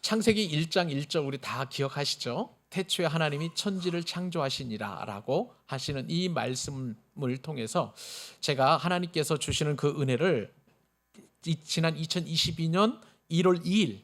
창세기 1장 1절 우리 다 기억하시죠? 태초에 하나님이 천지를 창조하시니라 라고 하시는 이 말씀을 통해서 제가 하나님께서 주시는 그 은혜를 지난 2022년 1월 2일,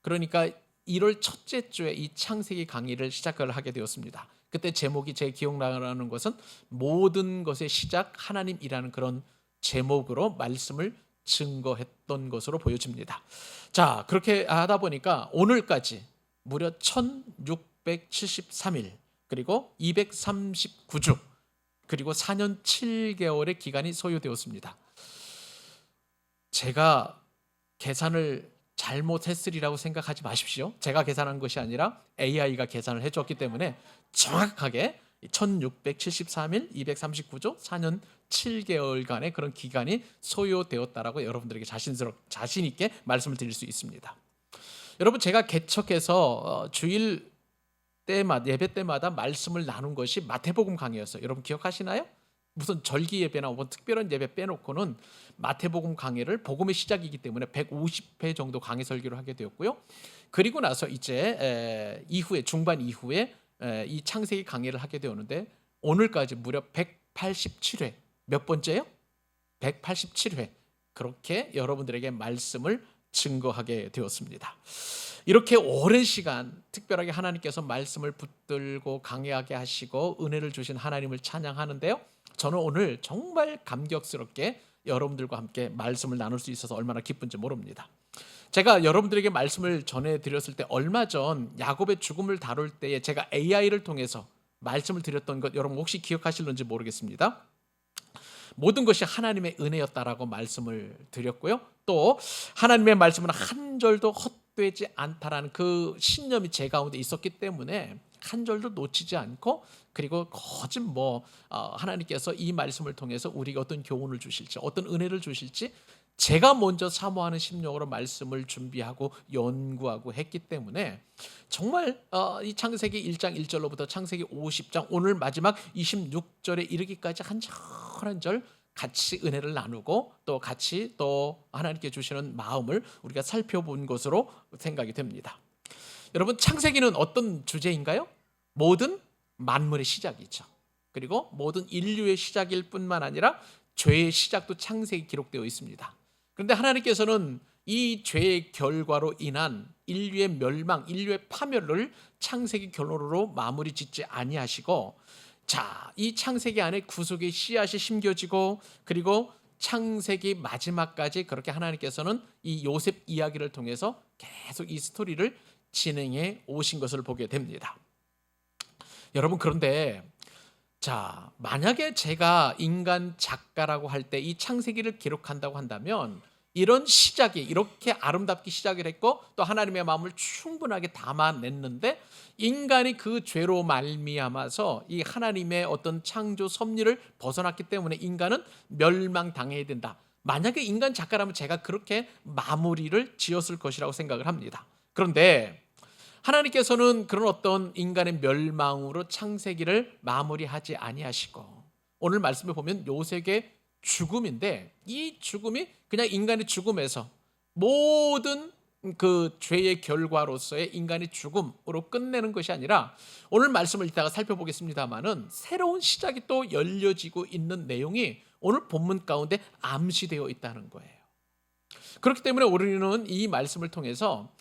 그러니까 1월 첫째 주에 이 창세기 강의를 시작을 하게 되었습니다. 그때 제목이 제 기억나는 것은 모든 것의 시작 하나님이라는 그런 제목으로 말씀을 증거했던 것으로 보여집니다. 자, 그렇게 하다 보니까 오늘까지 무려 1673일, 그리고 239주, 그리고 4년 7개월의 기간이 소요되었습니다. 제가 계산을 잘못했으리라고 생각하지 마십시오. 제가 계산한 것이 아니라 AI가 계산을 해줬기 때문에 정확하게 1673일, 239주, 4년 7개월간의 그런 기간이 소요되었다라고 여러분들에게 자신 있게 말씀을 드릴 수 있습니다. 여러분, 제가 개척해서 주일 때마다, 예배 때마다 말씀을 나눈 것이 마태복음 강의였어요. 여러분 기억하시나요? 무슨 절기 예배나 혹은 특별한 예배 빼놓고는 마태복음 강의를 복음의 시작이기 때문에 150회 정도 강의 설교를 하게 되었고요. 그리고 나서 이제 이후에 중반 이후에 이 창세기 강의를 하게 되었는데 오늘까지 무려 187회, 몇 번째요? 187회 그렇게 여러분들에게 말씀을 증거하게 되었습니다. 이렇게 오랜 시간 특별하게 하나님께서 말씀을 붙들고 강의하게 하시고 은혜를 주신 하나님을 찬양하는데요, 저는 오늘 정말 감격스럽게 여러분들과 함께 말씀을 나눌 수 있어서 얼마나 기쁜지 모릅니다. 제가 여러분들에게 말씀을 전해드렸을 때 얼마 전 야곱의 죽음을 다룰 때에 제가 AI를 통해서 말씀을 드렸던 것 여러분 혹시 기억하실는지 모르겠습니다. 모든 것이 하나님의 은혜였다라고 말씀을 드렸고요. 또 하나님의 말씀은 한 절도 헛되지 않다라는 그 신념이 제 가운데 있었기 때문에 한 절도 놓치지 않고, 그리고 거짓 하나님께서 이 말씀을 통해서 우리에게 어떤 교훈을 주실지, 어떤 은혜를 주실지 제가 먼저 사모하는 심령으로 말씀을 준비하고 연구하고 했기 때문에 정말 이 창세기 1장 1절로부터 창세기 50장 오늘 마지막 26절에 이르기까지 한 절 한 절 같이 은혜를 나누고 또 같이 또 하나님께 주시는 마음을 우리가 살펴본 것으로 생각이 됩니다. 여러분, 창세기는 어떤 주제인가요? 모든 만물의 시작이죠. 그리고 모든 인류의 시작일 뿐만 아니라 죄의 시작도 창세기 기록되어 있습니다. 그런데 하나님께서는 이 죄의 결과로 인한 인류의 멸망, 인류의 파멸을 창세기 결론으로 마무리 짓지 아니하시고, 자, 이 창세기 안에 구속의 씨앗이 심겨지고, 그리고 창세기 마지막까지 그렇게 하나님께서는 이 요셉 이야기를 통해서 계속 이 스토리를 진행해 오신 것을 보게 됩니다. 여러분, 그런데 자, 만약에 제가 인간 작가라고 할 때 이 창세기를 기록한다고 한다면 이런 시작이 이렇게 아름답게 시작을 했고 또 하나님의 마음을 충분하게 담아냈는데 인간이 그 죄로 말미암아서 이 하나님의 어떤 창조 섭리를 벗어났기 때문에 인간은 멸망당해야 된다. 만약에 인간 작가라면 제가 그렇게 마무리를 지었을 것이라고 생각을 합니다. 그런데 하나님께서는 그런 어떤 인간의 멸망으로 창세기를 마무리하지 아니하시고 오늘 말씀에 보면 요셉의 죽음인데 이 죽음이 그냥 인간의 죽음에서 모든 그 죄의 결과로서의 인간의 죽음으로 끝내는 것이 아니라 오늘 말씀을 이따가 살펴보겠습니다만은 새로운 시작이 또 열려지고 있는 내용이 오늘 본문 가운데 암시되어 있다는 거예요. 그렇기 때문에 우리는 이 말씀을 통해서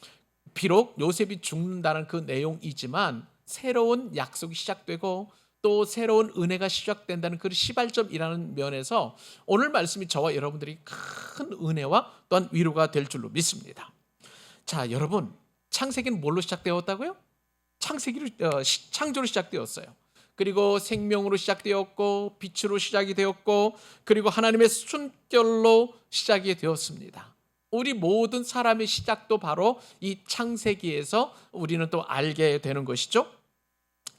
비록 요셉이 죽는다는 그 내용이지만 새로운 약속이 시작되고 또 새로운 은혜가 시작된다는 그 시발점이라는 면에서 오늘 말씀이 저와 여러분들이 큰 은혜와 또한 위로가 될 줄로 믿습니다. 자, 여러분, 창세기는 뭘로 시작되었다고요? 창조로 시작되었어요. 그리고 생명으로 시작되었고 빛으로 시작이 되었고 그리고 하나님의 순결로 시작이 되었습니다. 우리 모든 사람의 시작도 바로 이 창세기에서 우리는 또 알게 되는 것이죠.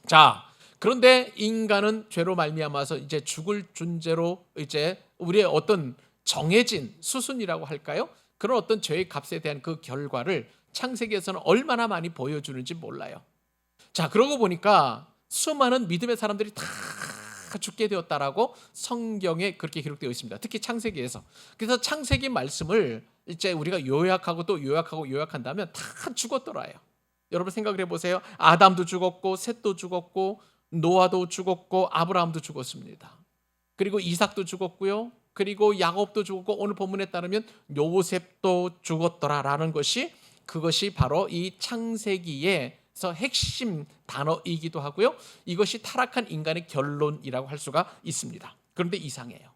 자, 그런데 인간은 죄로 말미암아서 이제 죽을 존재로 이제 우리의 어떤 정해진 수순이라고 할까요? 그런 어떤 죄의 값에 대한 그 결과를 창세기에서는 얼마나 많이 보여주는지 몰라요. 자, 그러고 보니까 수많은 믿음의 사람들이 다 죽게 되었다라고 성경에 그렇게 기록되어 있습니다. 특히 창세기에서. 그래서 창세기 말씀을 이제 우리가 요약하고 또 요약하고 요약한다면 다 죽었더라요. 여러분 생각을 해보세요. 아담도 죽었고 셋도 죽었고 노아도 죽었고 아브라함도 죽었습니다. 그리고 이삭도 죽었고요. 그리고 야곱도 죽었고 오늘 본문에 따르면 요셉도 죽었더라라는 것이 그것이 바로 이 창세기에서 핵심 단어이기도 하고요. 이것이 타락한 인간의 결론이라고 할 수가 있습니다. 그런데 이상해요.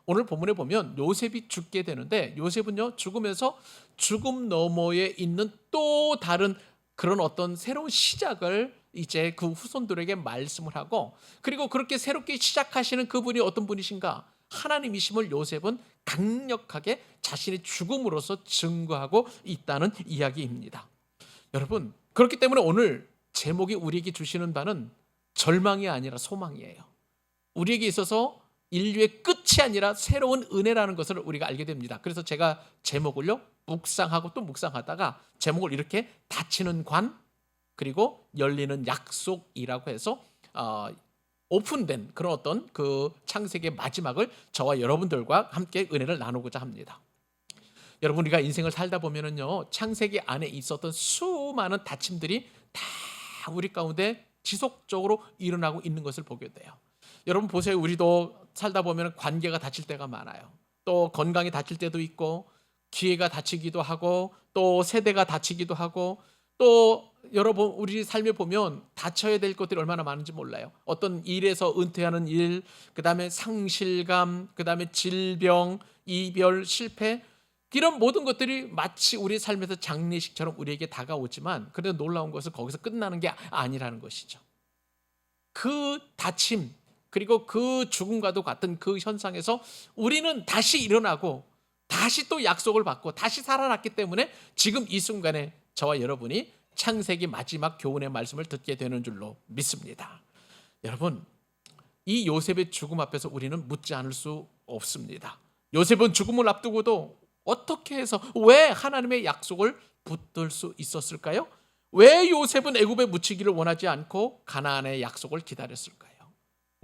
오늘 본문에 보면 요셉이 죽게 되는데 요셉은요 죽으면서 죽음 너머에 있는 또 다른 그런 어떤 새로운 시작을 이제 그 후손들에게 말씀을 하고 그리고 그렇게 새롭게 시작하시는 그분이 어떤 분이신가? 하나님이심을 요셉은 강력하게 자신의 죽음으로써 증거하고 있다는 이야기입니다. 여러분 그렇기 때문에 오늘 제목이 우리에게 주시는 바는 절망이 아니라 소망이에요. 우리에게 있어서 인류의 끝이 아니라 새로운 은혜라는 것을 우리가 알게 됩니다. 그래서 제가 제목을요 묵상하고 또 묵상하다가 제목을 이렇게 닫히는 관 그리고 열리는 약속이라고 해서 오픈된 그런 어떤 그 창세기의 마지막을 저와 여러분들과 함께 은혜를 나누고자 합니다. 여러분 우리가 인생을 살다 보면은요 창세기 안에 있었던 수많은 다짐들이 다 우리 가운데 지속적으로 일어나고 있는 것을 보게 돼요. 여러분 보세요. 우리도 살다 보면 관계가 닫힐 때가 많아요. 또 건강이 닫힐 때도 있고 기회가 닫히기도 하고 또 세대가 닫히기도 하고 또 여러분 우리 삶에 보면 닫혀야 될 것들이 얼마나 많은지 몰라요. 어떤 일에서 은퇴하는 일, 그다음에 상실감, 그다음에 질병, 이별, 실패 이런 모든 것들이 마치 우리 삶에서 장례식처럼 우리에게 다가오지만 그래도 놀라운 것은 거기서 끝나는 게 아니라는 것이죠. 그 다짐 그리고 그 죽음과도 같은 그 현상에서 우리는 다시 일어나고 다시 또 약속을 받고 다시 살아났기 때문에 지금 이 순간에 저와 여러분이 창세기 마지막 교훈의 말씀을 듣게 되는 줄로 믿습니다. 여러분 이 요셉의 죽음 앞에서 우리는 묻지 않을 수 없습니다. 요셉은 죽음을 앞두고도 어떻게 해서 왜 하나님의 약속을 붙들 수 있었을까요? 왜 요셉은 애굽에 묻히기를 원하지 않고 가나안의 약속을 기다렸을까요?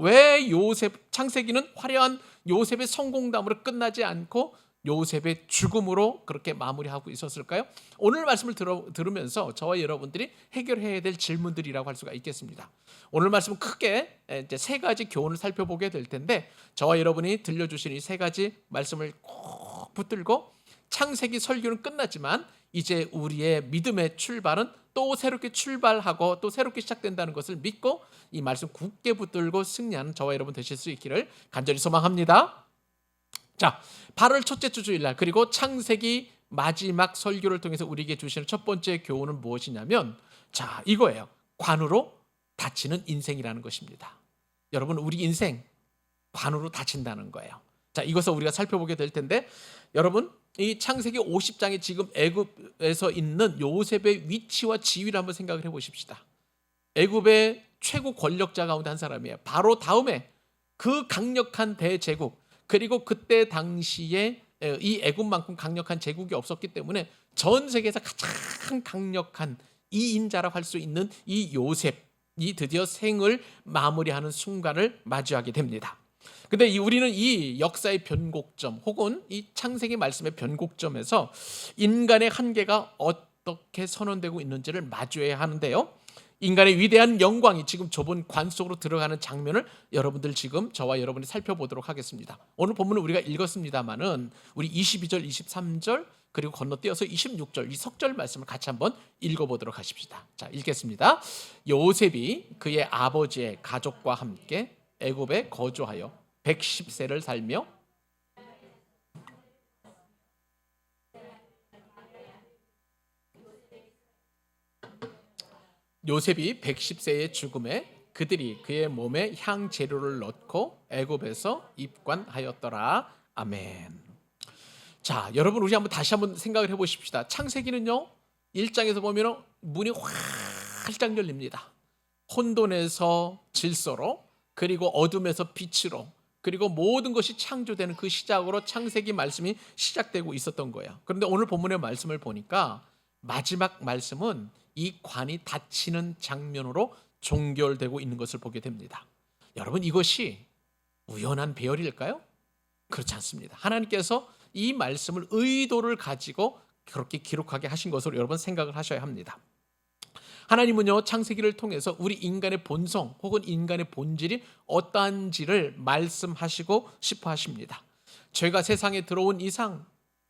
왜 요셉 창세기는 화려한 요셉의 성공담으로 끝나지 않고 요셉의 죽음으로 그렇게 마무리하고 있었을까요? 오늘 말씀을 들으면서 저와 여러분들이 해결해야 될 질문들이라고 할 수가 있겠습니다. 오늘 말씀은 크게 이제 세 가지 교훈을 살펴보게 될 텐데 저와 여러분이 들려주신 이 세 가지 말씀을 꼭 붙들고 창세기 설교는 끝났지만 이제 우리의 믿음의 출발은 또 새롭게 출발하고 또 새롭게 시작된다는 것을 믿고 이 말씀 굳게 붙들고 승리하는 저와 여러분 되실 수 있기를 간절히 소망합니다. 자, 8월 첫째 주 주일날 그리고 창세기 마지막 설교를 통해서 우리에게 주시는 첫 번째 교훈은 무엇이냐면 자 이거예요. 관으로 닫히는 인생이라는 것입니다. 여러분 우리 인생 관으로 닫힌다는 거예요. 자 이것을 우리가 살펴보게 될 텐데 여러분 이 창세기 50장에 지금 애굽에서 있는 요셉의 위치와 지위를 한번 생각을 해보십시다. 애굽의 최고 권력자 가운데 한 사람이에요. 바로 다음에 그 강력한 대제국 그리고 그때 당시에 이 애굽만큼 강력한 제국이 없었기 때문에 전 세계에서 가장 강력한 2인자라고 할 수 있는 이 요셉이 드디어 생을 마무리하는 순간을 맞이하게 됩니다. 근데 우리는 이 역사의 변곡점 혹은 이 창세기 말씀의 변곡점에서 인간의 한계가 어떻게 선언되고 있는지를 마주해야 하는데요. 인간의 위대한 영광이 지금 좁은 관 속으로 들어가는 장면을 여러분들 지금 저와 여러분이 살펴보도록 하겠습니다. 오늘 본문을 우리가 읽었습니다마는 우리 22절, 23절 그리고 건너뛰어서 26절 이 석절 말씀을 같이 한번 읽어보도록 하십시다. 자, 읽겠습니다. 요셉이 그의 아버지의 가족과 함께 애굽에 거주하여 110세를 살며 요셉이 110세의 죽음에 그들이 그의 몸에 향 재료를 넣고 애굽에서 입관하였더라. 아멘. 자, 여러분 우리 다시 한번 생각을 해보십시다. 창세기는요 1장에서 보면 문이 활짝 열립니다. 혼돈에서 질서로 그리고 어둠에서 빛으로 그리고 모든 것이 창조되는 그 시작으로 창세기 말씀이 시작되고 있었던 거예요. 그런데 오늘 본문의 말씀을 보니까 마지막 말씀은 이 관이 닫히는 장면으로 종결되고 있는 것을 보게 됩니다. 여러분 이것이 우연한 배열일까요? 그렇지 않습니다. 하나님께서 이 말씀을 의도를 가지고 그렇게 기록하게 하신 것으로 여러분 생각을 하셔야 합니다. 하나님은요, 창세기를 통해서 우리 인간의 본성 혹은 인간의 본질이 어떠한지를 말씀하시고 싶어 하십니다. 죄가 세상에 들어온 이상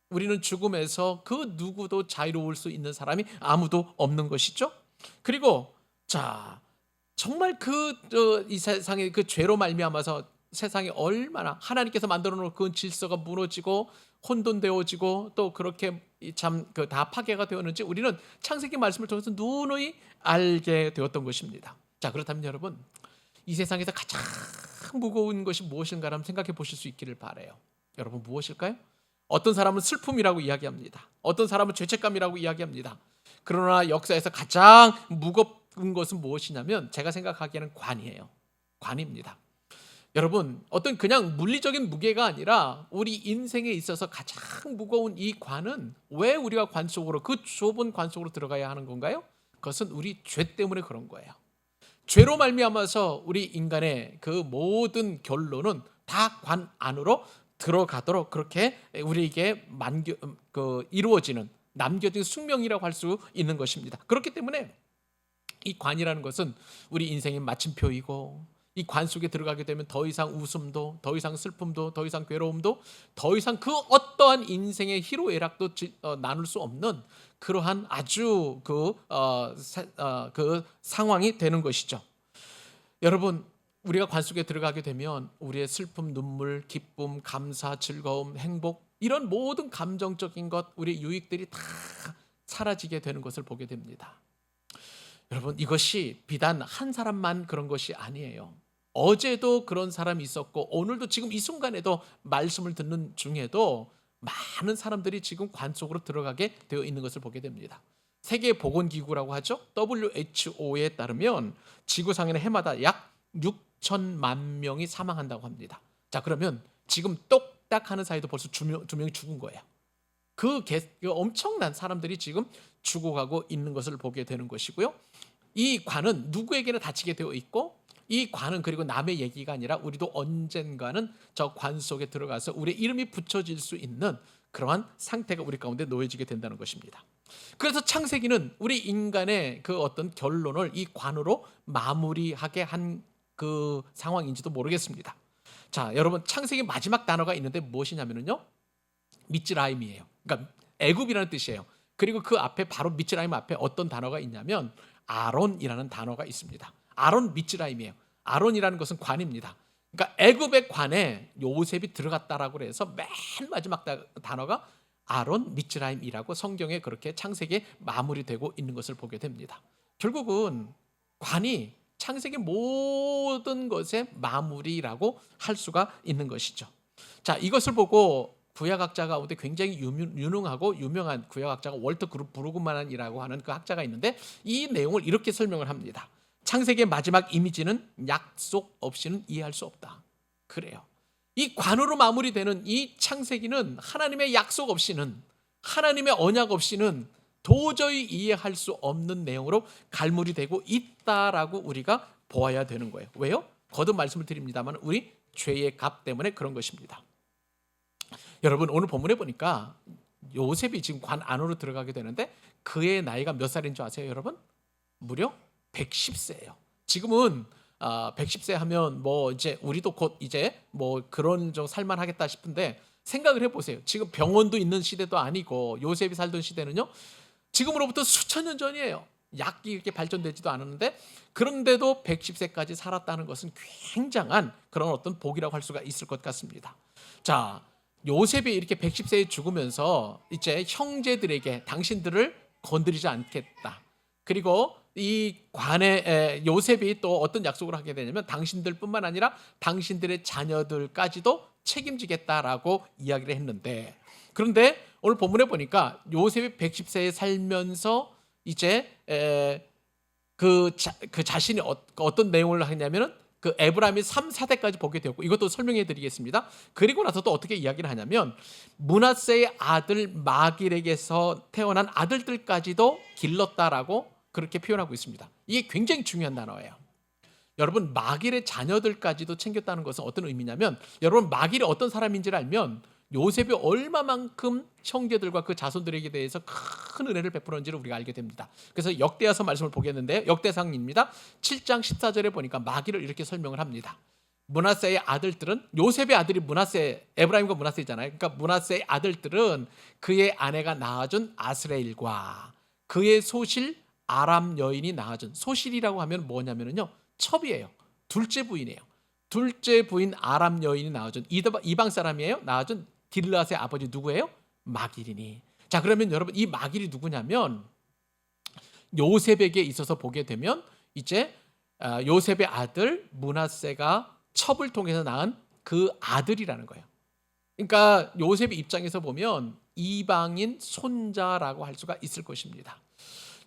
우리는 죽음에서 그 누구도 자유로울 수 있는 사람이 아무도 없는 것이죠. 그리고 자, 정말 이 세상의 그 죄로 말미암아서 세상이 얼마나 하나님께서 만들어 놓은 그 질서가 무너지고 혼돈되어지고 또 그렇게 참 다 파괴가 되었는지 우리는 창세기 말씀을 통해서 누누이 알게 되었던 것입니다. 자, 그렇다면 여러분, 이 세상에서 가장 무거운 것이 무엇인가 한번 생각해 보실 수 있기를 바라요. 여러분, 무엇일까요? 어떤 사람은 슬픔이라고 이야기합니다. 어떤 사람은 죄책감이라고 이야기합니다. 그러나 역사에서 가장 무겁은 것은 무엇이냐면 제가 생각하기에는 관이에요. 관입니다. 여러분, 어떤 그냥 물리적인 무게가 아니라 우리 인생에 있어서 가장 무거운 이 관은 왜 우리가 관 속으로, 그 좁은 관 속으로 들어가야 하는 건가요? 그것은 우리 죄 때문에 그런 거예요. 죄로 말미암아서 우리 인간의 그 모든 결론은 다 관 안으로 들어가도록 그렇게 우리에게 이루어지는, 남겨진 숙명이라고 할 수 있는 것입니다. 그렇기 때문에 이 관이라는 것은 우리 인생의 마침표이고, 이 관 속에 들어가게 되면 더 이상 웃음도, 더 이상 슬픔도, 더 이상 괴로움도, 더 이상 그 어떠한 인생의 희로애락도 나눌 수 없는 그러한 아주 그 상황이 되는 것이죠. 여러분, 우리가 관 속에 들어가게 되면 우리의 슬픔, 눈물, 기쁨, 감사, 즐거움, 행복, 이런 모든 감정적인 것, 우리의 유익들이 다 사라지게 되는 것을 보게 됩니다. 여러분, 이것이 비단 한 사람만 그런 것이 아니에요. 어제도 그런 사람이 있었고 오늘도 지금 이 순간에도 말씀을 듣는 중에도 많은 사람들이 지금 관 속으로 들어가게 되어 있는 것을 보게 됩니다. 세계보건기구라고 하죠. WHO에 따르면 지구상에는 해마다 약 6천만 명이 사망한다고 합니다. 자, 그러면 지금 똑딱 하는 사이도 벌써 두 명이 죽은 거예요. 그 엄청난 사람들이 지금 죽어가고 있는 것을 보게 되는 것이고요. 이 관은 누구에게나 닫히게 되어 있고, 이 관은 그리고 남의 얘기가 아니라 우리도 언젠가는 저 관 속에 들어가서 우리의 이름이 붙여질 수 있는 그러한 상태가 우리 가운데 놓여지게 된다는 것입니다. 그래서 창세기는 우리 인간의 그 어떤 결론을 이 관으로 마무리하게 한 그 상황인지도 모르겠습니다. 자, 여러분, 창세기 마지막 단어가 있는데 무엇이냐면요, 미츠라임이에요. 그러니까 애굽이라는 뜻이에요. 그리고 그 앞에 바로 미츠라임 앞에 어떤 단어가 있냐면 아론이라는 단어가 있습니다. 아론 미츠라임이에요. 아론이라는 것은 관입니다. 그러니까 애굽의 관에 요셉이 들어갔다라고 해서 맨 마지막 단어가 아론 미츠라임이라고 성경에 그렇게 창세기에 마무리되고 있는 것을 보게 됩니다. 결국은 관이 창세기 모든 것의 마무리라고 할 수가 있는 것이죠. 자, 이것을 보고 구약학자 가운데 굉장히 유능하고 유명한 구약학자가 월터 브루그만이라고 하는 그 학자가 있는데 이 내용을 이렇게 설명을 합니다. 창세기의 마지막 이미지는 약속 없이는 이해할 수 없다. 그래요. 이 관으로 마무리되는 이 창세기는 하나님의 약속 없이는, 하나님의 언약 없이는 도저히 이해할 수 없는 내용으로 갈무리 되고 있다라고 우리가 보아야 되는 거예요. 왜요? 거듭 말씀을 드립니다만 우리 죄의 값 때문에 그런 것입니다. 여러분, 오늘 본문에 보니까 요셉이 지금 관 안으로 들어가게 되는데 그의 나이가 몇 살인 줄 아세요, 여러분? 무려 110세예요. 지금은 110세 하면 뭐 이제 우리도 곧 이제 뭐 그런 좀 살만하겠다 싶은데 생각을 해보세요. 지금 병원도 있는 시대도 아니고 요셉이 살던 시대는요, 지금으로부터 수천 년 전이에요. 약이 이렇게 발전되지도 않았는데 그런데도 110세까지 살았다는 것은 굉장한 그런 어떤 복이라고 할 수가 있을 것 같습니다. 자, 요셉이 이렇게 110세에 죽으면서 이제 형제들에게 당신들을 건드리지 않겠다. 그리고 이 관에 요셉이 또 어떤 약속을 하게 되냐면 당신들뿐만 아니라 당신들의 자녀들까지도 책임지겠다라고 이야기를 했는데, 그런데 오늘 본문에 보니까 요셉이 110세에 살면서 이제 그 자신이 어떤 내용을 하냐면은 그 에브라임이 3, 4대까지 보게 되었고, 이것도 설명해 드리겠습니다. 그리고 나서 또 어떻게 이야기를 하냐면 므낫세의 아들 마길에게서 태어난 아들들까지도 길렀다라고 그렇게 표현하고 있습니다. 이게 굉장히 중요한 단어예요. 여러분, 마길의 자녀들까지도 챙겼다는 것은 어떤 의미냐면, 여러분 마길이 어떤 사람인지를 알면 요셉이 얼마만큼 형제들과 그 자손들에게 대해서 큰 은혜를 베풀었는지를 우리가 알게 됩니다. 그래서 역대하서 말씀을 보겠는데요. 역대상입니다. 7장 14절에 보니까 마귀를 이렇게 설명을 합니다. 므낫세의 아들들은, 요셉의 아들이 므낫세, 에브라임과 므낫세잖아요. 그러니까 므낫세의 아들들은 그의 아내가 낳아준 아스레일과 그의 소실 아람 여인이 낳아준, 소실이라고 하면 뭐냐면요, 첩이에요. 둘째 부인이에요. 둘째 부인 아람 여인이 낳아준, 이방 사람이에요. 낳아준 길앗의 아버지 누구예요? 마길이니. 자, 그러면 여러분, 이 마길이 누구냐면 요셉에게 있어서 보게 되면 이제 요셉의 아들 므낫세가 첩을 통해서 낳은 그 아들이라는 거예요. 그러니까 요셉의 입장에서 보면 이방인 손자라고 할 수가 있을 것입니다.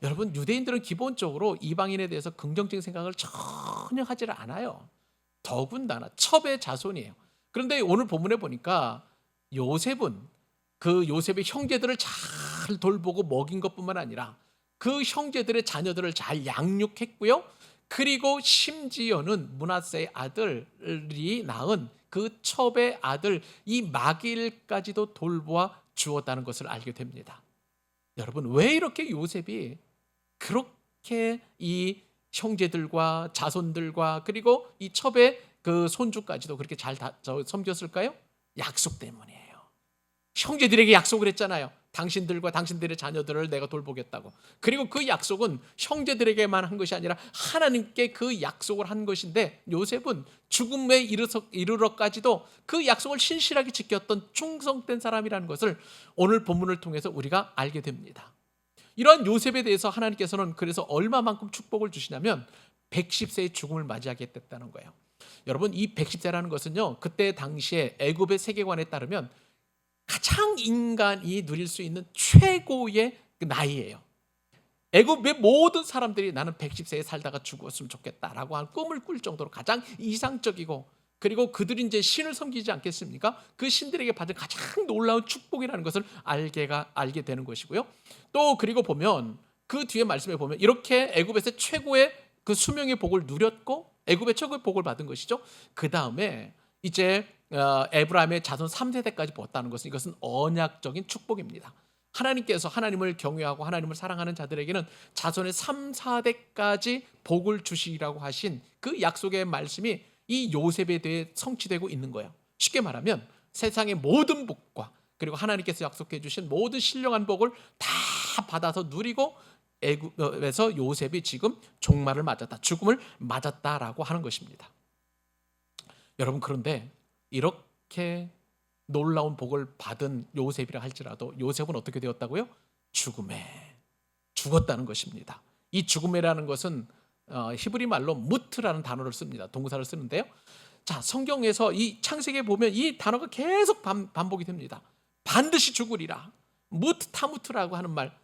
여러분, 유대인들은 기본적으로 이방인에 대해서 긍정적인 생각을 전혀 하지를 않아요. 더군다나 첩의 자손이에요. 그런데 오늘 본문에 보니까 요셉은 그 요셉의 형제들을 잘 돌보고 먹인 것뿐만 아니라 그 형제들의 자녀들을 잘 양육했고요. 그리고 심지어는 므낫세의 아들이 낳은 그 첩의 아들 이 마길까지도 돌보아 주었다는 것을 알게 됩니다. 여러분, 왜 이렇게 요셉이 그렇게 이 형제들과 자손들과 그리고 이 첩의 그 손주까지도 그렇게 잘 섬겼을까요? 약속 때문이에요. 형제들에게 약속을 했잖아요. 당신들과 당신들의 자녀들을 내가 돌보겠다고. 그리고 그 약속은 형제들에게만 한 것이 아니라 하나님께 그 약속을 한 것인데, 요셉은 죽음에 이르러까지도 그 약속을 신실하게 지켰던 충성된 사람이라는 것을 오늘 본문을 통해서 우리가 알게 됩니다. 이러한 요셉에 대해서 하나님께서는 그래서 얼마만큼 축복을 주시냐면 110세의 죽음을 맞이하게 됐다는 거예요. 여러분, 이 110세라는 것은요, 그때 당시에 애굽의 세계관에 따르면 가장 인간이 누릴 수 있는 최고의 나이예요. 애굽의 모든 사람들이 나는 110세에 살다가 죽었으면 좋겠다라고 한 꿈을 꿀 정도로 가장 이상적이고, 그리고 그들이 이제 신을 섬기지 않겠습니까? 그 신들에게 받은 가장 놀라운 축복이라는 것을 알게 되는 것이고요. 또 그리고 보면 그 뒤에 말씀에 보면 이렇게 애굽에서 최고의 그 수명의 복을 누렸고 애굽의 최고의 복을 받은 것이죠. 그 다음에 이제 에브라임의 자손 3세대까지 보았다는 것은, 이것은 언약적인 축복입니다. 하나님께서 하나님을 경외하고 하나님을 사랑하는 자들에게는 자손의 3, 4대까지 복을 주시라고 하신 그 약속의 말씀이 이 요셉에 대해 성취되고 있는 거예요. 쉽게 말하면 세상의 모든 복과 그리고 하나님께서 약속해 주신 모든 신령한 복을 다 받아서 누리고 애굽에서 요셉이 지금 종말을 맞았다, 죽음을 맞았다라고 하는 것입니다. 여러분, 그런데 이렇게 놀라운 복을 받은 요셉이라 할지라도 요셉은 어떻게 되었다고요? 죽음에 죽었다는 것입니다. 이 죽음이라는 것은 히브리 말로 무트라는 단어를 씁니다. 동사를 쓰는데요. 자, 성경에서 이 창세기에 보면 이 단어가 계속 반복이 됩니다. 반드시 죽으리라. 무트 타무트라고 하는 말.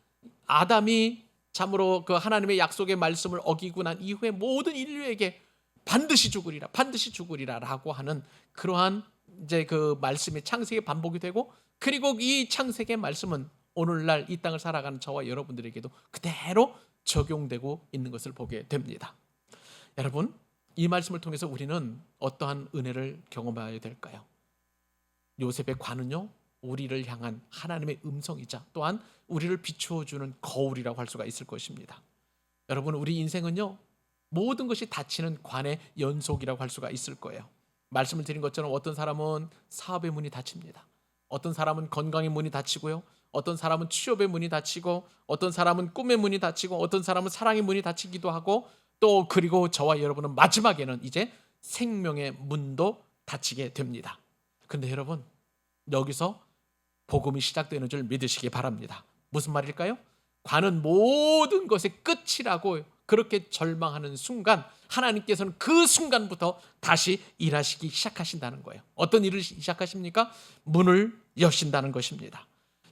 아담이 참으로 그 하나님의 약속의 말씀을 어기고 난 이후에 모든 인류에게 반드시 죽으리라, 반드시 죽으리라라고 하는 그러한 이제 그 말씀이 창세기에 반복이 되고, 그리고 이 창세기의 말씀은 오늘날 이 땅을 살아가는 저와 여러분들에게도 그대로 적용되고 있는 것을 보게 됩니다. 여러분, 이 말씀을 통해서 우리는 어떠한 은혜를 경험해야 될까요? 요셉의 관은요, 우리를 향한 하나님의 음성이자 또한 우리를 비추어주는 거울이라고 할 수가 있을 것입니다. 여러분, 우리 인생은요, 모든 것이 닫히는 관의 연속이라고 할 수가 있을 거예요. 말씀을 드린 것처럼 어떤 사람은 사업의 문이 닫힙니다. 어떤 사람은 건강의 문이 닫히고요. 어떤 사람은 취업의 문이 닫히고, 어떤 사람은 꿈의 문이 닫히고, 어떤 사람은 사랑의 문이 닫히기도 하고, 또 그리고 저와 여러분은 마지막에는 이제 생명의 문도 닫히게 됩니다. 그런데 여러분, 여기서 복음이 시작되는 줄 믿으시기 바랍니다. 무슨 말일까요? 관은 모든 것의 끝이라고 그렇게 절망하는 순간, 하나님께서는 그 순간부터 다시 일하시기 시작하신다는 거예요. 어떤 일을 시작하십니까? 문을 여신다는 것입니다.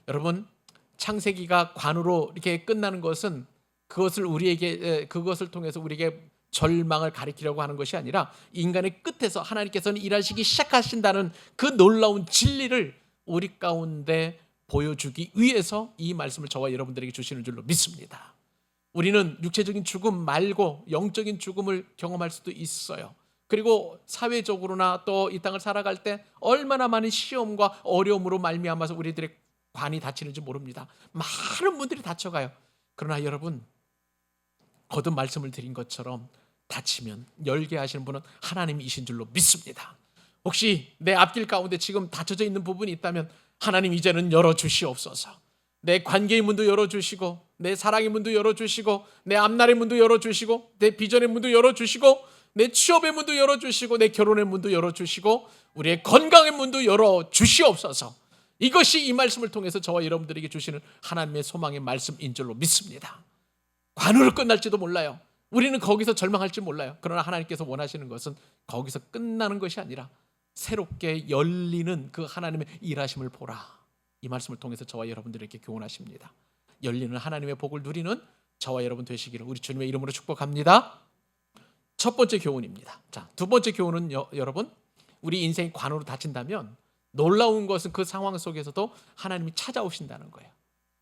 여러분, 창세기가 관으로 이렇게 끝나는 것은 그것을 통해서 우리에게 절망을 가리키려고 하는 것이 아니라 인간의 끝에서 하나님께서는 일하시기 시작하신다는 그 놀라운 진리를 우리 가운데 보여주기 위해서 이 말씀을 저와 여러분들에게 주시는 줄로 믿습니다. 우리는 육체적인 죽음 말고 영적인 죽음을 경험할 수도 있어요. 그리고 사회적으로나 또 이 땅을 살아갈 때 얼마나 많은 시험과 어려움으로 말미암아서 우리들의 관이 다치는지 모릅니다. 많은 분들이 다쳐가요. 그러나 여러분, 거듭 말씀을 드린 것처럼 다치면 열게 하시는 분은 하나님이신 줄로 믿습니다. 혹시 내 앞길 가운데 지금 닫혀져 있는 부분이 있다면 하나님 이제는 열어주시옵소서. 내 관계의 문도 열어주시고, 내 사랑의 문도 열어주시고, 내 앞날의 문도 열어주시고, 내 비전의 문도 열어주시고, 내 취업의 문도 열어주시고, 내 결혼의 문도 열어주시고, 우리의 건강의 문도 열어주시옵소서. 이것이 이 말씀을 통해서 저와 여러분들에게 주시는 하나님의 소망의 말씀인 줄로 믿습니다. 관으로 끝날지도 몰라요. 우리는 거기서 절망할지 몰라요. 그러나 하나님께서 원하시는 것은 거기서 끝나는 것이 아니라 새롭게 열리는 그 하나님의 일하심을 보라. 이 말씀을 통해서 저와 여러분들에게 교훈하십니다. 열리는 하나님의 복을 누리는 저와 여러분 되시기를 우리 주님의 이름으로 축복합니다. 첫 번째 교훈입니다. 자, 두 번째 교훈은 여러분, 우리 인생이 관으로 닫힌다면 놀라운 것은 그 상황 속에서도 하나님이 찾아오신다는 거예요.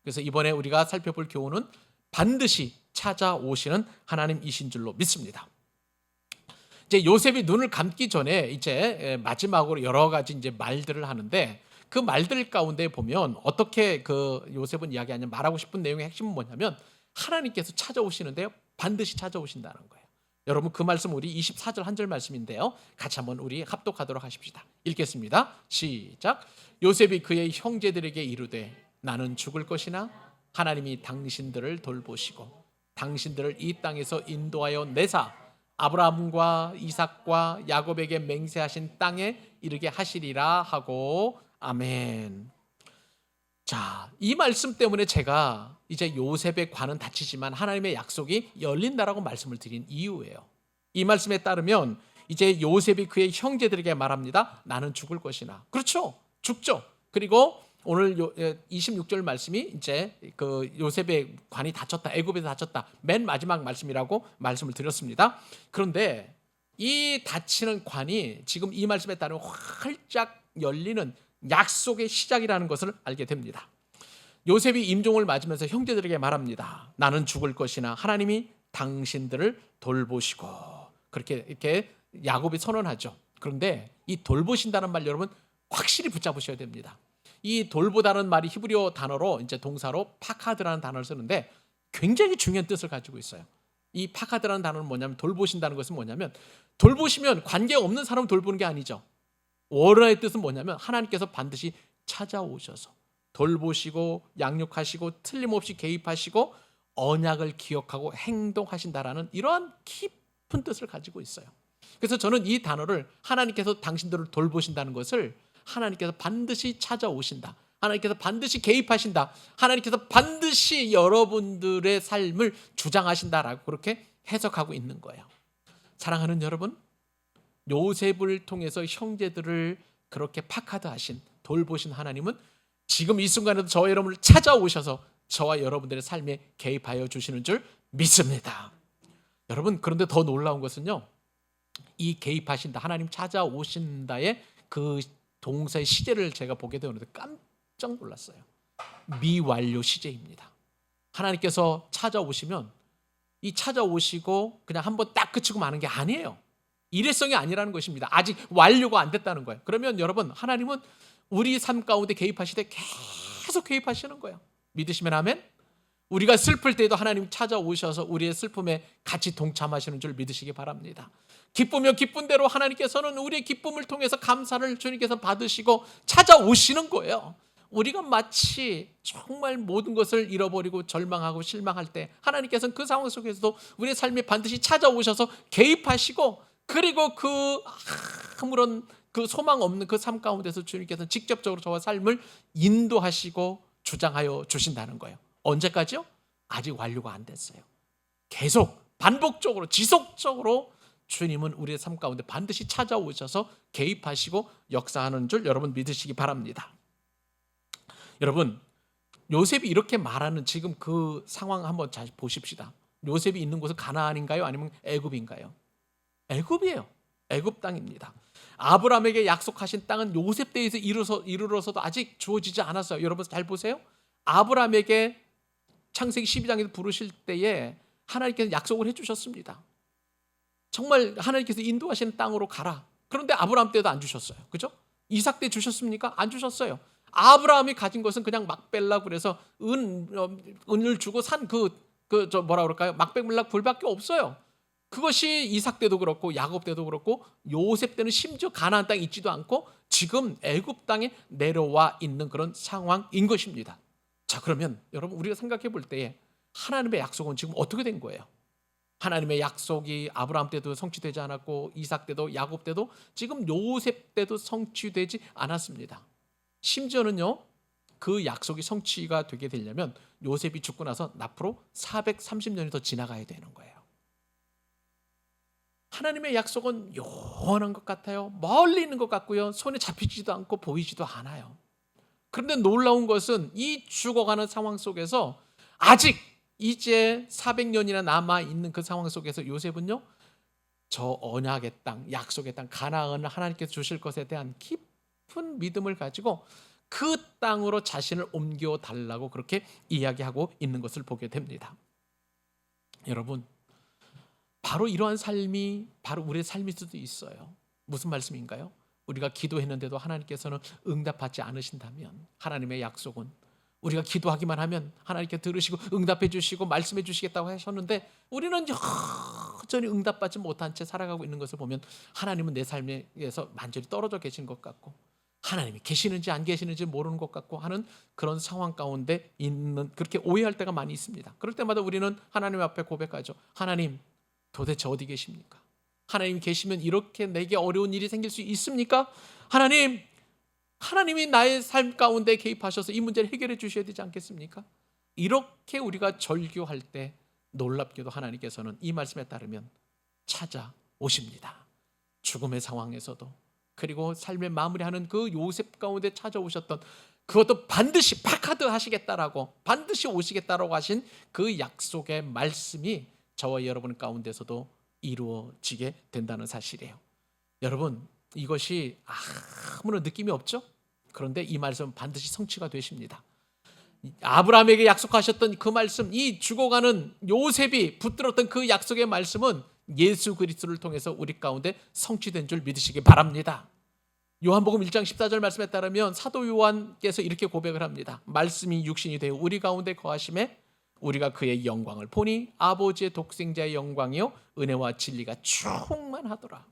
그래서 이번에 우리가 살펴볼 교훈은 반드시 찾아오시는 하나님이신 줄로 믿습니다. 이제 요셉이 눈을 감기 전에 이제 마지막으로 여러 가지 이제 말들을 하는데, 그 말들 가운데 보면 어떻게 그 요셉은 이야기하냐, 말하고 싶은 내용의 핵심은 뭐냐면 하나님께서 찾아오시는데요, 반드시 찾아오신다는 거예요. 여러분, 그 말씀 우리 24절 한 절 말씀인데요, 같이 한번 우리 합독하도록 하십시다. 읽겠습니다. 시작. 요셉이 그의 형제들에게 이르되 나는 죽을 것이나 하나님이 당신들을 돌보시고 당신들을 이 땅에서 인도하여 내사 아브라함과 이삭과 야곱에게 맹세하신 땅에 이르게 하시리라 하고 아멘. 자, 이 말씀 때문에 제가 이제 요셉의 관은 닫히지만 하나님의 약속이 열린다라고 말씀을 드린 이유예요. 이 말씀에 따르면 이제 요셉이 그의 형제들에게 말합니다. 나는 죽을 것이나. 그렇죠, 죽죠. 그리고 오늘 26절 말씀이 이제 그 요셉의 관이 닫혔다, 애굽에서 닫혔다, 맨 마지막 말씀이라고 말씀을 드렸습니다. 그런데 이 닫히는 관이 지금 이 말씀에 따르면 활짝 열리는 약속의 시작이라는 것을 알게 됩니다. 요셉이 임종을 맞으면서 형제들에게 말합니다. 나는 죽을 것이나 하나님이 당신들을 돌보시고, 그렇게 이렇게 야곱이 선언하죠. 그런데 이 돌보신다는 말 여러분 확실히 붙잡으셔야 됩니다. 이 돌보다는 말이 히브리어 단어로 이제 동사로 파카드라는 단어를 쓰는데 굉장히 중요한 뜻을 가지고 있어요. 이 파카드라는 단어는 뭐냐면, 돌보신다는 것은 뭐냐면, 돌보시면 관계 없는 사람을 돌보는 게 아니죠. 원어의 뜻은 뭐냐면 하나님께서 반드시 찾아오셔서 돌보시고 양육하시고 틀림없이 개입하시고 언약을 기억하고 행동하신다라는 이러한 깊은 뜻을 가지고 있어요. 그래서 저는 이 단어를, 하나님께서 당신들을 돌보신다는 것을 하나님께서 반드시 찾아오신다, 하나님께서 반드시 개입하신다, 하나님께서 반드시 여러분들의 삶을 주장하신다라고 그렇게 해석하고 있는 거예요. 사랑하는 여러분, 요셉을 통해서 형제들을 그렇게 파카드하신, 돌보신 하나님은 지금 이 순간에도 저와 여러분을 찾아오셔서 저와 여러분들의 삶에 개입하여 주시는 줄 믿습니다. 여러분, 그런데 더 놀라운 것은요, 이 개입하신다, 하나님 찾아오신다의 그 동사의 시제를 제가 보게 되었는데 깜짝 놀랐어요. 미완료 시제입니다. 하나님께서 찾아오시면 이 찾아오시고 그냥 한번 딱 그치고 마는 게 아니에요. 일회성이 아니라는 것입니다. 아직 완료가 안 됐다는 거예요. 그러면 여러분, 하나님은 우리 삶 가운데 개입하실 때 계속 개입하시는 거예요. 믿으시면 아멘. 우리가 슬플 때도 하나님 찾아오셔서 우리의 슬픔에 같이 동참하시는 줄 믿으시기 바랍니다. 기쁘면 기쁜 대로 하나님께서는 우리의 기쁨을 통해서 감사를 주님께서 받으시고 찾아오시는 거예요. 우리가 마치 정말 모든 것을 잃어버리고 절망하고 실망할 때 하나님께서는 그 상황 속에서도 우리의 삶에 반드시 찾아오셔서 개입하시고, 그리고 그 아무런 그 소망 없는 그 삶 가운데서 주님께서는 직접적으로 저와 삶을 인도하시고 주장하여 주신다는 거예요. 언제까지요? 아직 완료가 안 됐어요. 계속 반복적으로 지속적으로 주님은 우리의 삶 가운데 반드시 찾아오셔서 개입하시고 역사하는 줄 여러분 믿으시기 바랍니다. 여러분, 요셉이 이렇게 말하는 지금 그 상황 한번 잘 보십시다. 요셉이 있는 곳은 가나안인가요? 아니면 애굽인가요? 애굽이에요. 애굽 땅입니다. 아브라함에게 약속하신 땅은 요셉 때에서 이르러서도 아직 주어지지 않았어요. 여러분 잘 보세요. 아브라함에게 창세기 12장에서 부르실 때에 하나님께서 약속을 해주셨습니다. 정말 하나님께서 인도하시는 땅으로 가라. 그런데 아브라함 때도 안 주셨어요. 그죠? 이삭 때 주셨습니까? 안 주셨어요. 아브라함이 가진 것은 그냥 막벨라 그래서 은을 주고 산 뭐라 그럴까요? 막백물락 불밖에 없어요. 그것이 이삭 때도 그렇고 야곱 때도 그렇고 요셉 때는 심지어 가나안 땅에 있지도 않고 지금 애굽 땅에 내려와 있는 그런 상황인 것입니다. 자, 그러면 여러분 우리가 생각해 볼 때에 하나님의 약속은 지금 어떻게 된 거예요? 하나님의 약속이 아브라함 때도 성취되지 않았고 이삭 때도 야곱 때도 지금 요셉 때도 성취되지 않았습니다. 심지어는요, 그 약속이 성취가 되게 되려면 요셉이 죽고 나서 앞으로 430년이 더 지나가야 되는 거예요. 하나님의 약속은 영원한 것 같아요. 멀리 있는 것 같고요. 손에 잡히지도 않고 보이지도 않아요. 그런데 놀라운 것은 이 죽어가는 상황 속에서 아직 이제 400년이나 남아있는 그 상황 속에서 요셉은요, 저 언약의 땅, 약속의 땅, 가나안을 하나님께서 주실 것에 대한 깊은 믿음을 가지고 그 땅으로 자신을 옮겨 달라고 그렇게 이야기하고 있는 것을 보게 됩니다. 여러분, 바로 이러한 삶이 바로 우리의 삶일 수도 있어요. 무슨 말씀인가요? 우리가 기도했는데도 하나님께서는 응답하지 않으신다면 하나님의 약속은 우리가 기도하기만 하면 하나님께 들으시고 응답해 주시고 말씀해 주시겠다고 하셨는데 우리는 여전히 응답받지 못한 채 살아가고 있는 것을 보면 하나님은 내 삶에서 완전히 떨어져 계신 것 같고 하나님이 계시는지 안 계시는지 모르는 것 같고 하는 그런 상황 가운데 있는, 그렇게 오해할 때가 많이 있습니다. 그럴 때마다 우리는 하나님 앞에 고백하죠. 하나님, 도대체 어디 계십니까? 하나님 계시면 이렇게 내게 어려운 일이 생길 수 있습니까? 하나님이 나의 삶 가운데 개입하셔서 이 문제를 해결해 주셔야 되지 않겠습니까? 이렇게 우리가 절규할 때 놀랍게도 하나님께서는 이 말씀에 따르면 찾아오십니다. 죽음의 상황에서도, 그리고 삶의 마무리하는 그 요셉 가운데 찾아오셨던, 그것도 반드시 파카드 하시겠다라고, 반드시 오시겠다라고 하신 그 약속의 말씀이 저와 여러분 가운데서도 이루어지게 된다는 사실이에요. 여러분, 이것이 아무런 느낌이 없죠? 그런데 이 말씀은 반드시 성취가 되십니다. 아브라함에게 약속하셨던 그 말씀, 이 죽어가는 요셉이 붙들었던 그 약속의 말씀은 예수 그리스도를 통해서 우리 가운데 성취된 줄 믿으시기 바랍니다. 요한복음 1장 14절 말씀에 따르면 사도 요한께서 이렇게 고백을 합니다. 말씀이 육신이 되어 우리 가운데 거하심에 우리가 그의 영광을 보니 아버지의 독생자의 영광이요 은혜와 진리가 충만하더라.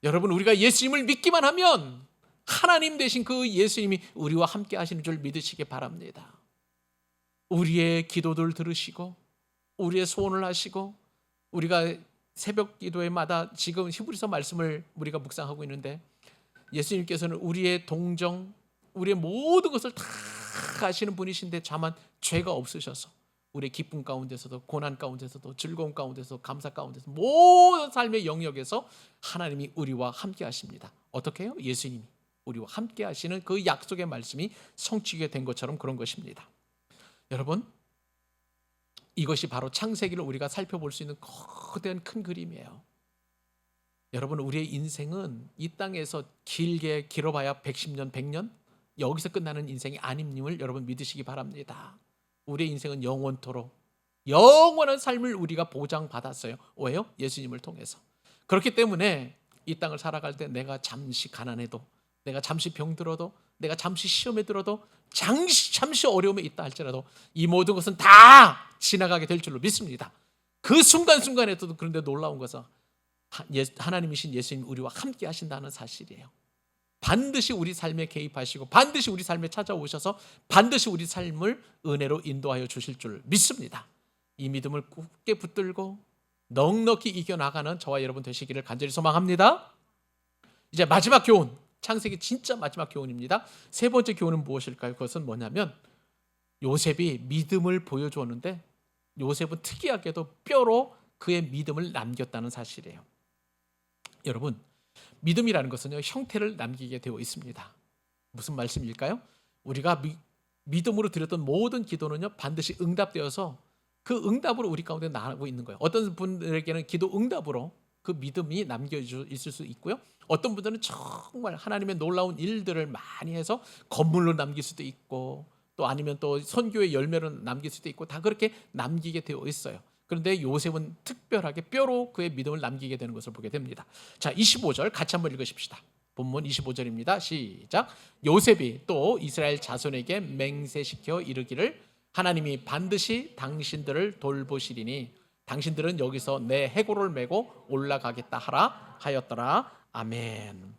여러분, 우리가 예수님을 믿기만 하면 하나님 되신 그 예수님이 우리와 함께 하시는 줄 믿으시기 바랍니다. 우리의 기도들 들으시고 우리의 소원을 하시고, 우리가 새벽 기도회마다 지금 히브리서 말씀을 우리가 묵상하고 있는데 예수님께서는 우리의 동정, 우리의 모든 것을 다 아시는 분이신데 다만 죄가 없으셔서 우리의 기쁨 가운데서도 고난 가운데서도 즐거움 가운데서도 감사 가운데서 모든 삶의 영역에서 하나님이 우리와 함께 하십니다. 어떻게 해요? 예수님이 우리와 함께 하시는 그 약속의 말씀이 성취게 된 것처럼 그런 것입니다. 여러분, 이것이 바로 창세기를 우리가 살펴볼 수 있는 거대한 큰 그림이에요. 여러분, 우리의 인생은 이 땅에서 길어봐야 110년, 100년 여기서 끝나는 인생이 아님님을 여러분 믿으시기 바랍니다. 우리의 인생은 영원토록 영원한 삶을 우리가 보장받았어요. 왜요? 예수님을 통해서. 그렇기 때문에 이 땅을 살아갈 때 내가 잠시 가난해도, 내가 잠시 병들어도, 내가 잠시 시험에 들어도, 잠시 어려움에 있다 할지라도 이 모든 것은 다 지나가게 될 줄로 믿습니다. 그 순간순간에도. 그런데 놀라운 것은 하나님이신 예수님 우리와 함께 하신다는 사실이에요. 반드시 우리 삶에 개입하시고 반드시 우리 삶에 찾아오셔서 반드시 우리 삶을 은혜로 인도하여 주실 줄 믿습니다. 이 믿음을 굳게 붙들고 넉넉히 이겨나가는 저와 여러분 되시기를 간절히 소망합니다. 이제 마지막 교훈, 창세기 진짜 마지막 교훈입니다. 세 번째 교훈은 무엇일까요? 그것은 뭐냐면 요셉이 믿음을 보여주었는데 요셉은 특이하게도 뼈로 그의 믿음을 남겼다는 사실이에요. 여러분, 믿음이라는 것은요, 형태를 남기게 되어 있습니다. 무슨 말씀일까요? 우리가 믿음으로 드렸던 모든 기도는요, 반드시 응답되어서 그 응답으로 우리 가운데 나가고 있는 거예요. 어떤 분들에게는 기도 응답으로 그 믿음이 남겨 있을 수 있고요. 어떤 분들은 정말 하나님의 놀라운 일들을 많이 해서 건물로 남길 수도 있고, 또 아니면 또 선교의 열매로 남길 수도 있고, 다 그렇게 남기게 되어 있어요. 그런데 요셉은 특별하게 뼈로 그의 믿음을 남기게 되는 것을 보게 됩니다. 자, 25절 같이 한번 읽으십시다. 본문 25절입니다. 시작. 요셉이 또 이스라엘 자손에게 맹세시켜 이르기를 하나님이 반드시 당신들을 돌보시리니 당신들은 여기서 내 해골을 메고 올라가겠다 하라 하였더라. 아멘.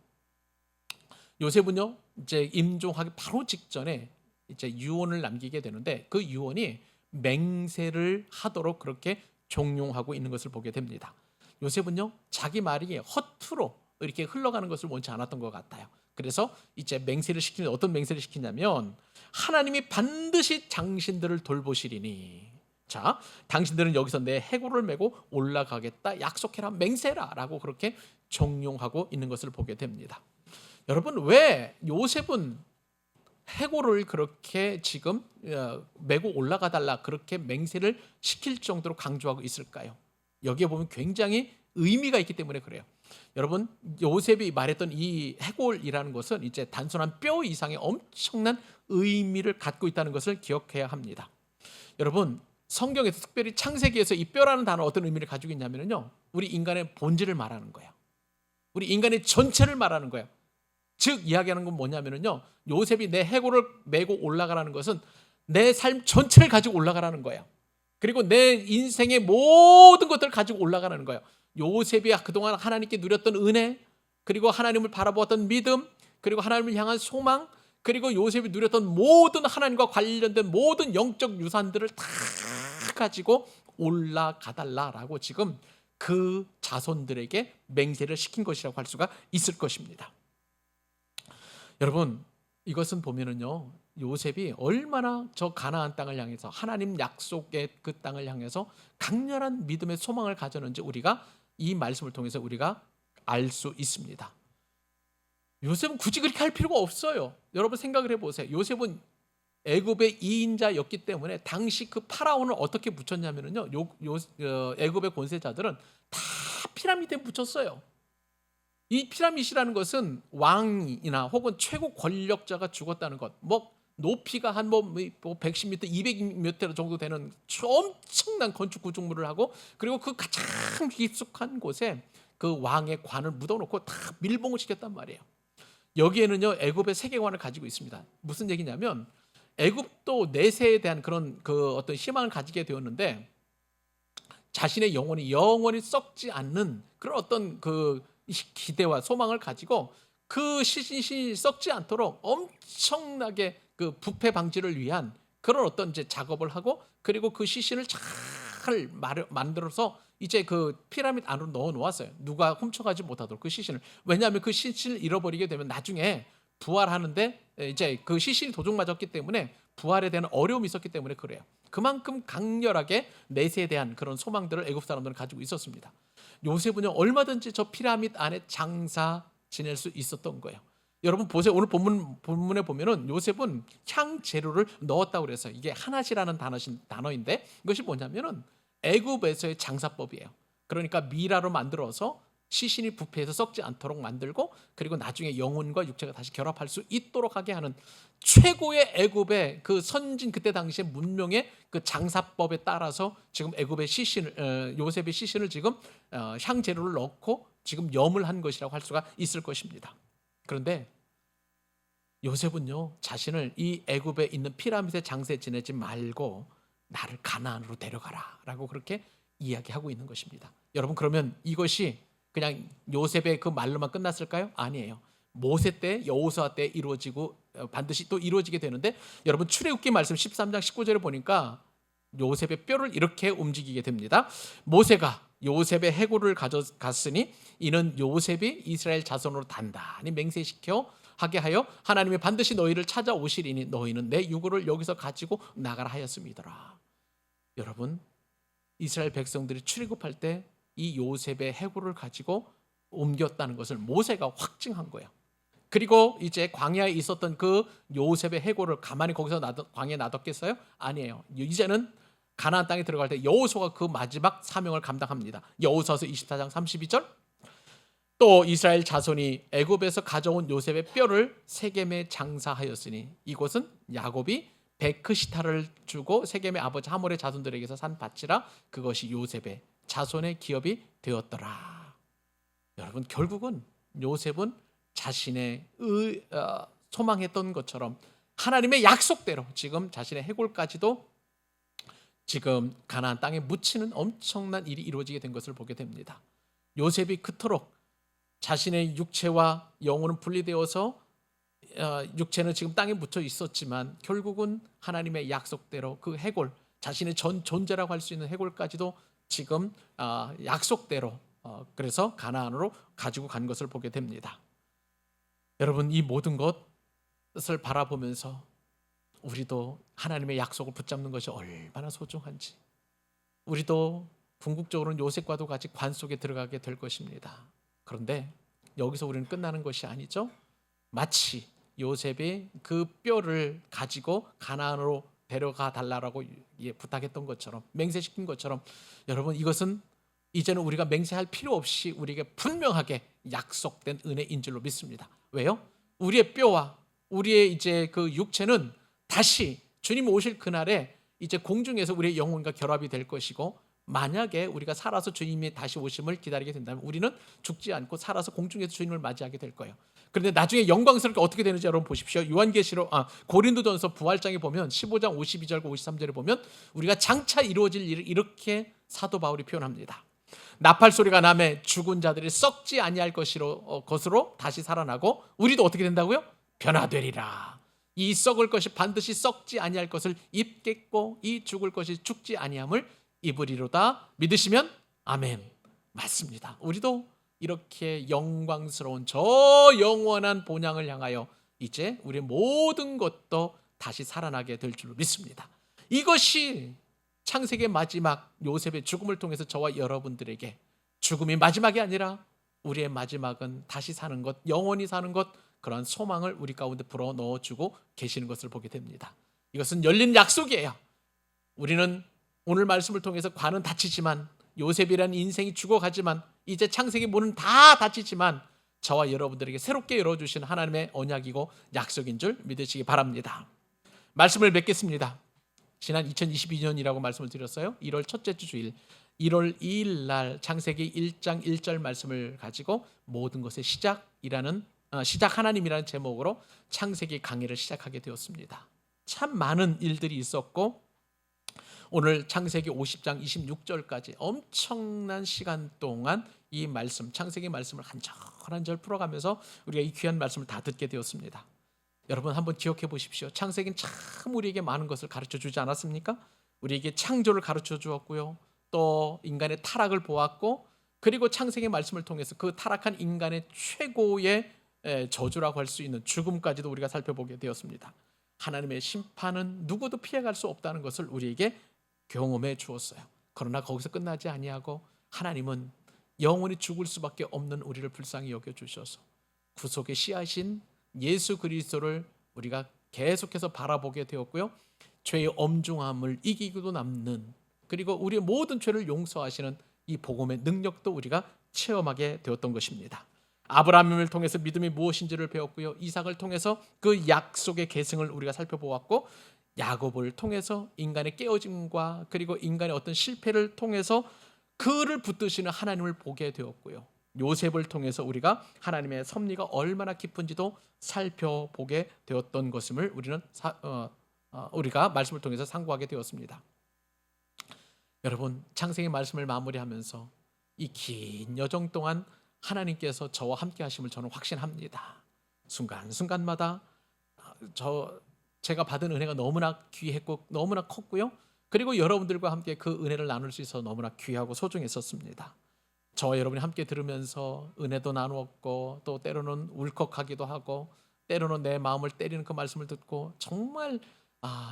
요셉은요, 이제 임종하기 바로 직전에 이제 유언을 남기게 되는데 그 유언이 맹세를 하도록 그렇게 종용하고 있는 것을 보게 됩니다. 요셉은요, 자기 말이 허투루 이렇게 흘러가는 것을 원치 않았던 것 같아요. 그래서 이제 맹세를 시키는데 어떤 맹세를 시키냐면 하나님이 반드시 당신들을 돌보시리니 자, 당신들은 여기서 내 해골을 메고 올라가겠다 약속해라 맹세라 라고 그렇게 종용하고 있는 것을 보게 됩니다. 여러분, 왜 요셉은 해골을 그렇게 지금 메고 올라가 달라 그렇게 맹세를 시킬 정도로 강조하고 있을까요? 여기에 보면 굉장히 의미가 있기 때문에 그래요. 여러분, 요셉이 말했던 이 해골이라는 것은 이제 단순한 뼈 이상의 엄청난 의미를 갖고 있다는 것을 기억해야 합니다. 여러분, 성경에서 특별히 창세기에서 이 뼈라는 단어 어떤 의미를 가지고 있냐면요, 우리 인간의 본질을 말하는 거예요. 우리 인간의 전체를 말하는 거예요. 즉 이야기하는 건 뭐냐면요, 요셉이 내 해골을 메고 올라가라는 것은 내 삶 전체를 가지고 올라가라는 거예요. 그리고 내 인생의 모든 것들을 가지고 올라가라는 거예요. 요셉이 그동안 하나님께 누렸던 은혜, 그리고 하나님을 바라보았던 믿음, 그리고 하나님을 향한 소망, 그리고 요셉이 누렸던 모든 하나님과 관련된 모든 영적 유산들을 다 가지고 올라가달라라고 지금 그 자손들에게 맹세를 시킨 것이라고 할 수가 있을 것입니다. 여러분, 이것은 보면은요, 요셉이 얼마나 저 가나안 땅을 향해서 하나님 약속의 그 땅을 향해서 강렬한 믿음의 소망을 가졌는지 우리가 이 말씀을 통해서 우리가 알 수 있습니다. 요셉은 굳이 그렇게 할 필요가 없어요. 여러분 생각을 해보세요. 요셉은 애굽의 2인자였기 때문에 당시 그 파라온을 어떻게 붙였냐면요, 애굽의 권세자들은 다 피라미드에 붙였어요. 이 피라밋이라는 것은 왕이나 혹은 최고 권력자가 죽었다는 것, 뭐 높이가 한 110m, 200m 정도 되는 엄청난 건축 구조물을 하고, 그리고 그 가장 깊숙한 곳에 그 왕의 관을 묻어놓고 다 밀봉을 시켰단 말이에요. 여기에는요, 애굽의 세계관을 가지고 있습니다. 무슨 얘기냐면 애굽도 내세에 대한 그런 그 어떤 희망을 가지게 되었는데 자신의 영혼이 썩지 않는 그런 어떤 그 기대와 소망을 가지고 그 시신이 썩지 않도록 엄청나게 그 부패 방지를 위한 그런 어떤 이제 작업을 하고, 그리고 그 시신을 잘 만들어서 이제 그 피라미드 안으로 넣어 놓았어요. 누가 훔쳐가지 못하도록 그 시신을. 왜냐하면 그 시신을 잃어버리게 되면 나중에 부활하는데 이제 그 시신이 도둑 맞았기 때문에 부활에 대한 어려움이 있었기 때문에 그래요. 그만큼 강렬하게 내세에 대한 그런 소망들을 애굽 사람들은 가지고 있었습니다. 요셉은요, 얼마든지 저 피라미드 안에 장사 지낼 수 있었던 거예요. 여러분 보세요. 오늘 본문에 보면은 요셉은 향 재료를 넣었다고 그래서 이게 하낫이라는 단어인데 이것이 뭐냐면은 애굽에서의 장사법이에요. 그러니까 미라로 만들어서 시신이 부패해서 썩지 않도록 만들고, 그리고 나중에 영혼과 육체가 다시 결합할 수 있도록 하게 하는 최고의 애굽의 그 선진 그때 당시의 문명의 그 장사법에 따라서 지금 애굽의 시신을 요셉의 시신을 지금 향 재료를 넣고 지금 염을 한 것이라고 할 수가 있을 것입니다. 그런데 요셉은요, 자신을 이 애굽에 있는 피라미드에 장사에 지내지 말고 나를 가나안으로 데려가라 라고 그렇게 이야기하고 있는 것입니다. 여러분, 그러면 이것이 그냥 요셉의 그 말로만 끝났을까요? 아니에요. 모세 때, 여호수아 때 이루어지고 반드시 또 이루어지게 되는데, 여러분 출애굽기 말씀 13장 19절에 보니까 요셉의 뼈를 이렇게 움직이게 됩니다. 모세가 요셉의 해골을 가져갔으니 이는 요셉이 이스라엘 자손으로 단단히 맹세시켜 하게 하여 하나님이 반드시 너희를 찾아오시리니 너희는 내 유골을 여기서 가지고 나가라 하였음이더라. 여러분, 이스라엘 백성들이 출애굽할 때 이 요셉의 해골을 가지고 옮겼다는 것을 모세가 확증한 거예요. 그리고 이제 광야에 있었던 그 요셉의 해골을 가만히 거기서 광야에 놔뒀겠어요? 아니에요. 이제는 가나안 땅에 들어갈 때 여호수아가 그 마지막 사명을 감당합니다. 여호수아서 24장 32절. 또 이스라엘 자손이 애굽에서 가져온 요셉의 뼈를 세겜에 장사하였으니 이곳은 야곱이 베크시타를 주고 세겜의 아버지 하몰의 자손들에게서 산 밭이라 그것이 요셉의 자손의 기업이 되었더라. 여러분, 결국은 요셉은 자신의 소망했던 것처럼 하나님의 약속대로 지금 자신의 해골까지도 지금 가나안 땅에 묻히는 엄청난 일이 이루어지게 된 것을 보게 됩니다. 요셉이 그토록 자신의 육체와 영혼은 분리되어서 육체는 지금 땅에 묻혀 있었지만 결국은 하나님의 약속대로 그 해골, 자신의 전 존재라고 할 수 있는 해골까지도 지금 약속대로 그래서 가나안으로 가지고 간 것을 보게 됩니다. 여러분, 이 모든 것을 바라보면서 우리도 하나님의 약속을 붙잡는 것이 얼마나 소중한지, 우리도 궁극적으로는 요셉과도 같이 관 속에 들어가게 될 것입니다. 그런데 여기서 우리는 끝나는 것이 아니죠. 마치 요셉이 그 뼈를 가지고 가나안으로 데려가 달라고 부탁했던 것처럼, 맹세시킨 것처럼, 여러분, 이것은 이제는 우리가 맹세할 필요 없이 우리에게 분명하게 약속된 은혜인 줄로 믿습니다. 왜요? 우리의 뼈와 우리의 이제 그 육체는 다시 주님 오실 그날에 이제 공중에서 우리의 영혼과 결합이 될 것이고, 만약에 우리가 살아서 주님이 다시 오심을 기다리게 된다면 우리는 죽지 않고 살아서 공중에서 주님을 맞이하게 될 거예요. 그런데 나중에 영광스럽게 어떻게 되는지 여러분 보십시오. 고린도전서 부활장에 보면 15장 52절과 53절에 보면 우리가 장차 이루어질 일을 이렇게 사도 바울이 표현합니다. 나팔 소리가 나매 죽은 자들이 썩지 아니할 것으로 다시 살아나고 우리도 어떻게 된다고요? 변화되리라. 이 썩을 것이 반드시 썩지 아니할 것을 입겠고 이 죽을 것이 죽지 아니함을 입으리로다. 믿으시면 아멘. 맞습니다. 우리도 이렇게 영광스러운 저 영원한 본향을 향하여 이제 우리의 모든 것도 다시 살아나게 될 줄로 믿습니다. 이것이 창세기의 마지막 요셉의 죽음을 통해서 저와 여러분들에게 죽음이 마지막이 아니라 우리의 마지막은 다시 사는 것, 영원히 사는 것, 그런 소망을 우리 가운데 불어넣어주고 계시는 것을 보게 됩니다. 이것은 열린 약속이에요. 우리는 오늘 말씀을 통해서 관은 닫히지만, 요셉이라는 인생이 죽어가지만, 이제 창세기 문은 다 닫히지만 저와 여러분들에게 새롭게 열어주신 하나님의 언약이고 약속인 줄 믿으시기 바랍니다. 말씀을 맺겠습니다. 지난 2022년이라고 말씀을 드렸어요. 1월 첫째 주 주일 1월 2일 날 창세기 1장 1절 말씀을 가지고 모든 것의 시작 하나님이라는 제목으로 창세기 강의를 시작하게 되었습니다. 참 많은 일들이 있었고 오늘 창세기 50장 26절까지 엄청난 시간 동안 이 말씀, 창세기 말씀을 한 절 한 절 풀어가면서 우리가 이 귀한 말씀을 다 듣게 되었습니다. 여러분 한번 기억해 보십시오. 창세기는 참 우리에게 많은 것을 가르쳐 주지 않았습니까? 우리에게 창조를 가르쳐 주었고요. 또 인간의 타락을 보았고, 그리고 창세기 말씀을 통해서 그 타락한 인간의 최고의 저주라고 할 수 있는 죽음까지도 우리가 살펴보게 되었습니다. 하나님의 심판은 누구도 피해갈 수 없다는 것을 우리에게 경험해 주었어요. 그러나 거기서 끝나지 아니하고 하나님은 영원히 죽을 수밖에 없는 우리를 불쌍히 여겨주셔서 구속의 씨앗인 예수 그리스도를 우리가 계속해서 바라보게 되었고요. 죄의 엄중함을 이기고도 남는, 그리고 우리의 모든 죄를 용서하시는 이 복음의 능력도 우리가 체험하게 되었던 것입니다. 아브라함을 통해서 믿음이 무엇인지를 배웠고요. 이삭을 통해서 그 약속의 계승을 우리가 살펴보았고, 야곱을 통해서 인간의 깨어짐과 그리고 인간의 어떤 실패를 통해서 그를 붙드시는 하나님을 보게 되었고요. 요셉을 통해서 우리가 하나님의 섭리가 얼마나 깊은지도 살펴보게 되었던 것임을 우리가 말씀을 통해서 상고하게 되었습니다. 여러분, 창세기 말씀을 마무리하면서 이 긴 여정 동안 하나님께서 저와 함께 하심을 저는 확신합니다. 순간순간마다 제가 받은 은혜가 너무나 귀했고 너무나 컸고요. 그리고 여러분들과 함께 그 은혜를 나눌 수 있어서 너무나 귀하고 소중했었습니다. 저와 여러분이 함께 들으면서 은혜도 나누었고, 또 때로는 울컥하기도 하고, 때로는 내 마음을 때리는 그 말씀을 듣고 정말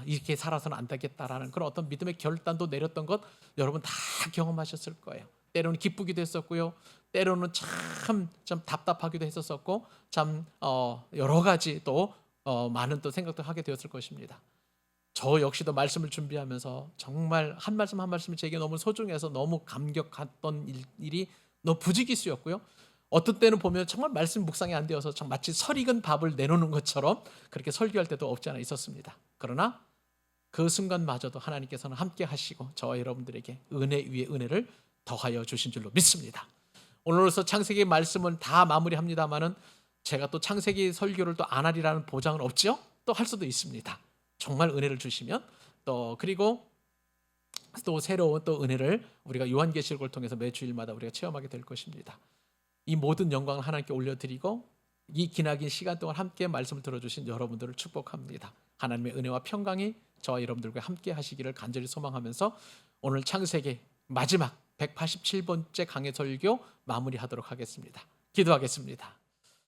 이렇게 살아서는 안 되겠다라는 그런 어떤 믿음의 결단도 내렸던 것 여러분 다 경험하셨을 거예요. 때로는 기쁘기도 했었고요. 때로는 좀 답답하기도 했었고, 참 여러 가지 또 많은 또 생각도 하게 되었을 것입니다. 저 역시도 말씀을 준비하면서 정말 한 말씀 한 말씀이 제게 너무 소중해서 너무 감격했던 일이 너무 부지기수였고요. 어떤 때는 보면 정말 말씀 묵상이 안 되어서 마치 설익은 밥을 내놓는 것처럼 그렇게 설교할 때도 없지 않아 있었습니다. 그러나 그 순간마저도 하나님께서는 함께 하시고 저와 여러분들에게 은혜 위에 은혜를 더하여 주신 줄로 믿습니다. 오늘로서 창세기 말씀은 다 마무리합니다만은 제가 또 창세기 설교를 또 안 하리라는 보장은 없죠. 또 할 수도 있습니다. 정말 은혜를 주시면 또 그리고 또 새로운 또 은혜를 우리가 요한계시록을 통해서 매 주일마다 우리가 체험하게 될 것입니다. 이 모든 영광을 하나님께 올려드리고 이 기나긴 시간 동안 함께 말씀을 들어주신 여러분들을 축복합니다. 하나님의 은혜와 평강이 저와 여러분들과 함께 하시기를 간절히 소망하면서 오늘 창세기 마지막 187번째 강해 설교 마무리하도록 하겠습니다. 기도하겠습니다.